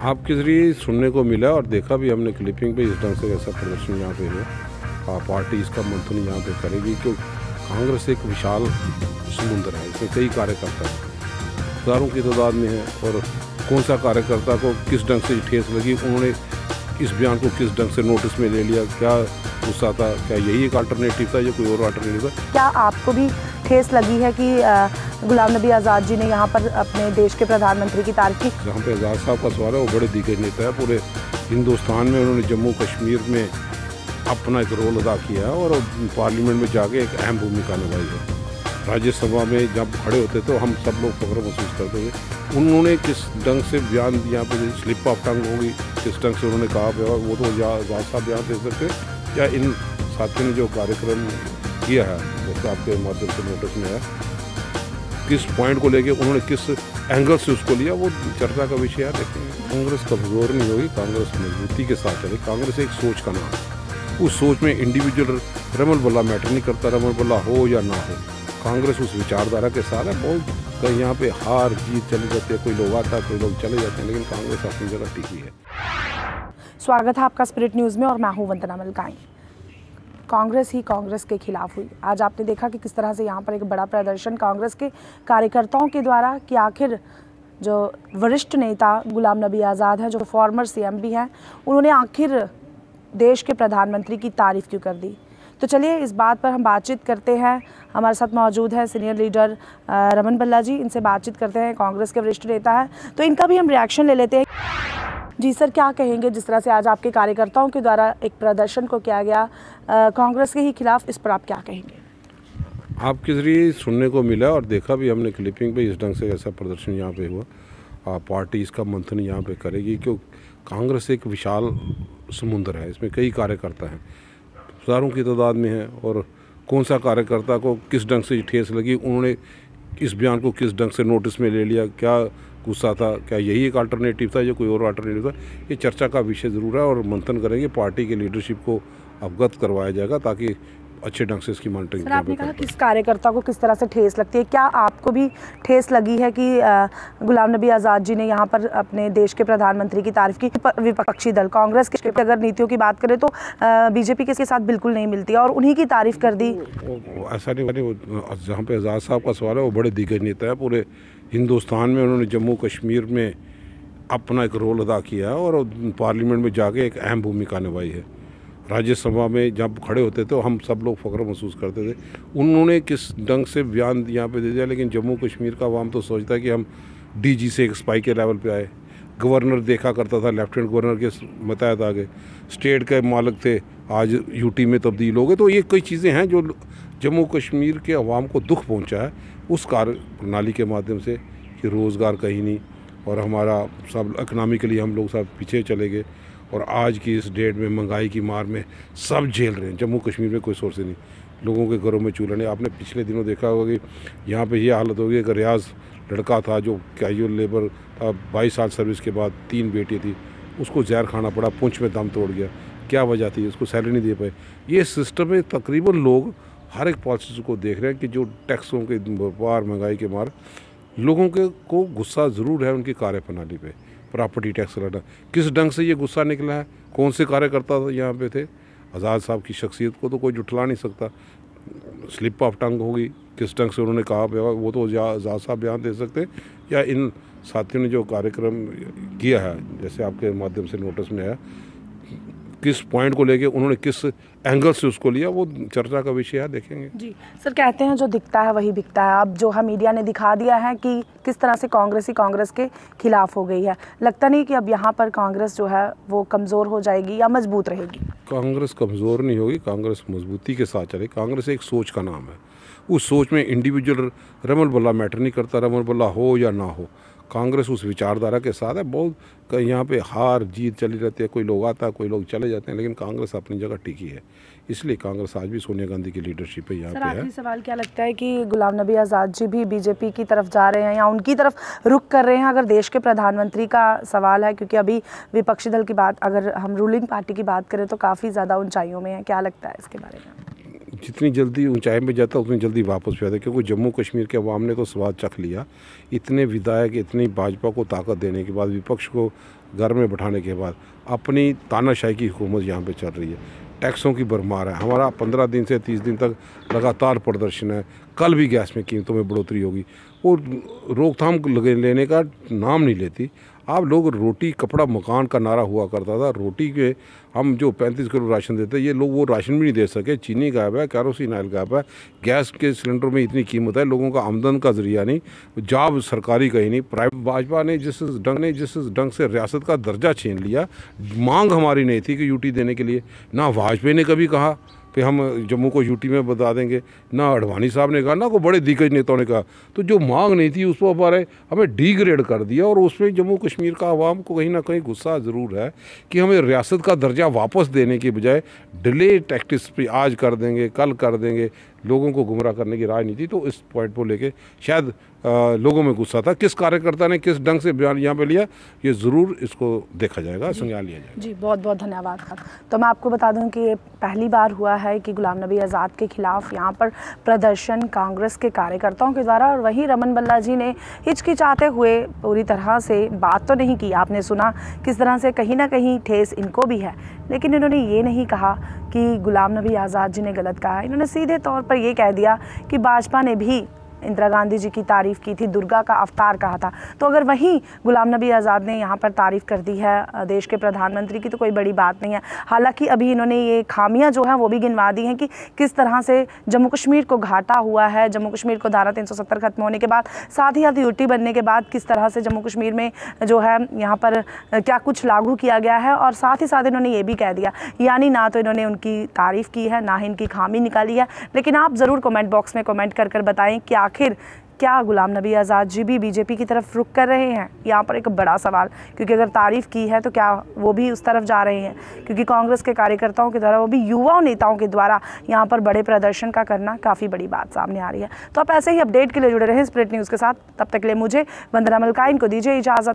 आपके ज़रिए सुनने को मिला और देखा भी हमने क्लिपिंग पे, इस ढंग से ऐसा प्रदर्शन यहाँ पे हुआ। पार्टी इसका मंथन यहाँ पे करेगी क्यों कांग्रेस एक विशाल समुद्र है, इसमें कई कार्यकर्ता हैं, हज़ारों की तादाद में है। और कौन सा कार्यकर्ता को किस ढंग से ठेस लगी, उन्होंने इस बयान को किस ढंग से नोटिस में ले लिया, क्या गुस्सा था, क्या यही एक अल्टरनेटिव था या कोई और अल्टरनेटिव था? क्या आपको भी ठेस लगी है कि गुलाम नबी आज़ाद जी ने यहाँ पर अपने देश के प्रधानमंत्री की तारीफ की? जहाँ पे आज़ाद साहब का सवाल है, वो बड़े दिग्गज नेता है पूरे हिंदुस्तान में। उन्होंने जम्मू कश्मीर में अपना एक रोल अदा किया है और पार्लियामेंट में जाके एक अहम भूमिका निभाई है। राज्यसभा में जब खड़े होते तो हम सब लोग फख्र महसूस करते थे। उन्होंने किस ढंग से बयान यहाँ पे स्लिप ऑफ टंग होगी, किस ढंग से उन्होंने कहा वो तो आज़ाद साहब बयान दे सकते, या इन साथियों ने जो कार्यक्रम किया है, जैसे आपके माध्यम से नोटिस में है, किस पॉइंट को लेके उन्होंने किस एंगल से उसको लिया, वो चर्चा का विषय है। देखेंगे कांग्रेस कमज़ोर नहीं होगी, कांग्रेस मजबूती के साथ चले। कांग्रेस एक सोच का नाम है, उस सोच में इंडिविजुअल रमल बल्ला मैटर नहीं करता, रमल बल्ला हो या ना हो। कांग्रेस उस विचारधारा के साथ है। बहुत कहीं यहाँ पे हार जीत चली जाती है, कोई लोग आता है, कोई लोग चले जाते हैं, लेकिन कांग्रेस अपनी जगह टिकी है। स्वागत है आपका स्पिरिट न्यूज़ में और मैं हूँ वंदना मलकाई। कांग्रेस ही कांग्रेस के खिलाफ हुई। आज आपने देखा कि किस तरह से यहाँ पर एक बड़ा प्रदर्शन कांग्रेस के कार्यकर्ताओं के द्वारा कि आखिर जो वरिष्ठ नेता गुलाम नबी आज़ाद हैं, जो फॉर्मर सीएम भी हैं, उन्होंने आखिर देश के प्रधानमंत्री की तारीफ़ क्यों कर दी। तो चलिए इस बात पर हम बातचीत करते हैं। हमारे साथ मौजूद है सीनियर लीडर रमन बल्ला जी, इनसे बातचीत करते हैं। कांग्रेस के वरिष्ठ नेता हैं, तो इनका भी हम रिएक्शन ले लेते हैं। जी सर, क्या कहेंगे जिस तरह से आज आपके कार्यकर्ताओं के द्वारा एक प्रदर्शन को किया गया कांग्रेस के ही खिलाफ, इस पर आप क्या कहेंगे? आपके ज़रिए सुनने को मिला और देखा भी हमने क्लिपिंग पे, इस ढंग से ऐसा प्रदर्शन यहाँ पे हुआ। पार्टी इसका मंथन यहाँ पे करेगी क्यों कांग्रेस एक विशाल समुद्र है, इसमें कई कार्यकर्ता हैं, हज़ारों की तादाद में है। और कौन सा कार्यकर्ता को किस ढंग से ठेस लगी, उन्होंने इस बयान को किस ढंग से नोटिस में ले लिया, क्या गुस्सा था, क्या यही एक अल्टरनेटिव था या कोई और अल्टरनेटिव था, ये चर्चा का विषय ज़रूर है। और मंथन करेंगे, पार्टी की लीडरशिप को अवगत करवाया जाएगा ताकि अच्छे ढंग से इसकी मॉनिटरिंग। सर, आपने कहा किस कार्यकर्ता को किस तरह से ठेस लगती है, क्या आपको भी ठेस लगी है कि गुलाम नबी आज़ाद जी ने यहाँ पर अपने देश के प्रधानमंत्री की तारीफ की? विपक्षी दल कांग्रेस के अगर नीतियों की बात करें तो बीजेपी के साथ बिल्कुल नहीं मिलती और उन्हीं की तारीफ कर दी। ऐसा नहीं, जहाँ पे आज़ाद साहब का सवाल है, वो बड़े दिग्गज नेता है पूरे हिंदुस्तान में। उन्होंने जम्मू कश्मीर में अपना एक रोल अदा किया है और पार्लियामेंट में जाके एक अहम भूमिका निभाई है। राज्यसभा में जब खड़े होते तो हम सब लोग फख्र महसूस करते थे। उन्होंने किस ढंग से बयान यहाँ पे दे दिया, लेकिन जम्मू कश्मीर का अवाम तो सोचता है कि हम डीजी से एक स्पाई के लेवल पे आए। गवर्नर देखा करता था, लेफ्टिनेंट गवर्नर के बताया था आगे, स्टेट के मालिक थे, आज यूटी में तब्दील हो गए। तो ये कई चीज़ें हैं जो जम्मू कश्मीर के अवाम को दुख पहुँचा है उस कार्य प्रणाली के माध्यम से कि रोज़गार कहीं नहीं, और हमारा सब इकनॉमिकली हम लोग सब पीछे चले गए। और आज की इस डेट में महंगाई की मार में सब झेल रहे हैं। जम्मू कश्मीर में कोई सोर्स नहीं, लोगों के घरों में चूल्हा नहीं। आपने पिछले दिनों देखा होगा कि यहाँ पे ये हालत होगी। अगर रियाज लड़का था जो कैजुअल लेबर था, 22 साल सर्विस के बाद 3 बेटी थी, उसको जहर खाना पड़ा, पूंछ में दम तोड़ गया। क्या वजह थी? उसको सैलरी नहीं दे पाए। ये सिस्टम में तकरीबन लोग हर एक पॉलिसी को देख रहे हैं कि जो टैक्सों के व्यापार, महंगाई के मार, लोगों के को गुस्सा ज़रूर है उनकी कार्य प्रणाली पे। प्रॉपर्टी टैक्स लड़ा, किस ढंग से ये गुस्सा निकला है, कौन से कार्यकर्ता यहाँ पे थे? आज़ाद साहब की शख्सियत को तो कोई जुटला नहीं सकता। स्लिप ऑफ टंग होगी, किस ढंग से उन्होंने कहा वो तो आज़ाद साहब बयान दे सकते, या इन साथियों ने जो कार्यक्रम किया है, जैसे आपके माध्यम से नोटिस में आया, किस पॉइंट को लेके उन्होंने किस एंगल से उसको लिया, वो चर्चा का विषय है। देखेंगे जी सर, कहते हैं जो दिखता है वही बिकता है। अब जो है मीडिया ने दिखा दिया है कि किस तरह से कांग्रेस ही कांग्रेस के खिलाफ हो गई है। लगता नहीं कि अब यहाँ पर कांग्रेस जो है वो कमज़ोर हो जाएगी या मजबूत रहेगी? कांग्रेस कमज़ोर नहीं होगी, कांग्रेस मजबूती के साथ चले। कांग्रेस एक सोच का नाम है, उस सोच में इंडिविजुअल रमल बल्ला मैटर नहीं करता, रमल बल्ला हो या ना हो। कांग्रेस उस विचारधारा के साथ है। बहुत कहीं यहाँ पे हार जीत चली रहती है, कोई लोग आता है, कोई लोग चले जाते हैं, लेकिन कांग्रेस अपनी जगह टिकी है। इसलिए कांग्रेस आज भी सोनिया गांधी की लीडरशिप पे यहाँ पे है। आखिरी सवाल, क्या लगता है कि गुलाम नबी आज़ाद जी भी बीजेपी की तरफ जा रहे हैं या उनकी तरफ रुख कर रहे हैं? अगर देश के प्रधानमंत्री का सवाल है, क्योंकि अभी विपक्षी दल की बात, अगर हम रूलिंग पार्टी की बात करें तो काफ़ी ज़्यादा ऊंचाइयों में है, क्या लगता है इसके बारे में? जितनी जल्दी ऊंचाई में जाता है उतनी जल्दी वापस भी आता है, क्योंकि जम्मू कश्मीर के अवाम ने तो स्वाद चख लिया। इतने विधायक, इतनी भाजपा को ताकत देने के बाद, विपक्ष को घर में बैठाने के बाद अपनी तानाशाही की हुकूमत यहाँ पे चल रही है। टैक्सों की भरमार है। हमारा 15 दिन से 30 दिन तक लगातार प्रदर्शन है। कल भी गैस में कीमतों में बढ़ोतरी होगी और रोकथाम लेने का नाम नहीं लेती। आप लोग रोटी कपड़ा मकान का नारा हुआ करता था। रोटी के हम जो 35 किलो राशन देते, ये लोग वो राशन भी नहीं दे सके। चीनी गायब है, कैरोसिन ऑयल गायब है, गैस के सिलेंडर में इतनी कीमत है, लोगों का आमदन का जरिया नहीं, जॉब सरकारी कहीं नहीं, प्राइवेट। भाजपा ने जिस ढंग से रियासत का दर्जा छीन लिया, मांग हमारी नहीं थी कि यूटी देने के लिए। ना वाजपेयी ने कभी कहा कि हम जम्मू को यूटी में बता देंगे, ना अडवाणी साहब ने कहा, ना कोई बड़े दिग्गज नेताओं ने कहा। तो जो मांग नहीं थी उस पर हमारे हमें डिग्रेड कर दिया। और उसमें जम्मू कश्मीर का आवाम को कहीं ना कहीं गुस्सा ज़रूर है कि हमें रियासत का दर्जा वापस देने के बजाय डिले टैक्टिक्स पे आज कर देंगे, कल कर देंगे, लोगों को गुमराह करने की राजनीति। तो इस पॉइंट को लेके शायद लोगों में गुस्सा था। किस कार्यकर्ता ने किस ढंग से बयान यहाँ पे लिया, ये ज़रूर इसको देखा जाएगा, संज्ञान लिया जाएगा। जी, बहुत बहुत धन्यवाद। तो मैं आपको बता दूं कि ये पहली बार हुआ है कि गुलाम नबी आज़ाद के खिलाफ यहाँ पर प्रदर्शन कांग्रेस के कार्यकर्ताओं के द्वारा, और वहीं रमन बल्ला जी ने हिचकिचाते हुए पूरी तरह से बात तो नहीं की। आपने सुना किस तरह से कहीं ना कहीं ठेस इनको भी है, लेकिन इन्होंने ये नहीं कहा कि गुलाम नबी आज़ाद जी ने गलत कहा। इन्होंने सीधे तौर पर ये कह दिया कि भाजपा ने भी इंदिरा गांधी जी की तारीफ़ की थी, दुर्गा का अवतार कहा था। तो अगर वहीं गुलाम नबी आज़ाद ने यहाँ पर तारीफ़ कर दी है देश के प्रधानमंत्री की, तो कोई बड़ी बात नहीं है। हालांकि अभी इन्होंने ये खामियां जो हैं वो भी गिनवा दी हैं कि किस तरह से जम्मू कश्मीर को घाटा हुआ है। जम्मू कश्मीर को धारा 370 खत्म होने के बाद, साथ ही साथ यूटी बनने के बाद किस तरह से जम्मू कश्मीर में जो है यहाँ पर क्या कुछ लागू किया गया है। और साथ ही साथ इन्होंने ये भी कह दिया, यानी ना तो इन्होंने उनकी तारीफ़ की है, ना ही इनकी खामी निकाली है। लेकिन आप ज़रूर कमेंट बॉक्स में कमेंट कर बताएं कि आखिर क्या गुलाम नबी आज़ाद जी भी बीजेपी की तरफ रुख कर रहे हैं। यहाँ पर एक बड़ा सवाल, क्योंकि अगर तारीफ़ की है तो क्या वो भी उस तरफ जा रहे हैं, क्योंकि कांग्रेस के कार्यकर्ताओं के द्वारा, वो भी युवा नेताओं के द्वारा यहाँ पर बड़े प्रदर्शन का करना काफ़ी बड़ी बात सामने आ रही है। तो आप ऐसे ही अपडेट के लिए जुड़े रहें स्प्रिट न्यूज़ के साथ। तब तक के लिए मुझे वंदना मलकाइन को दीजिए इजाज़त।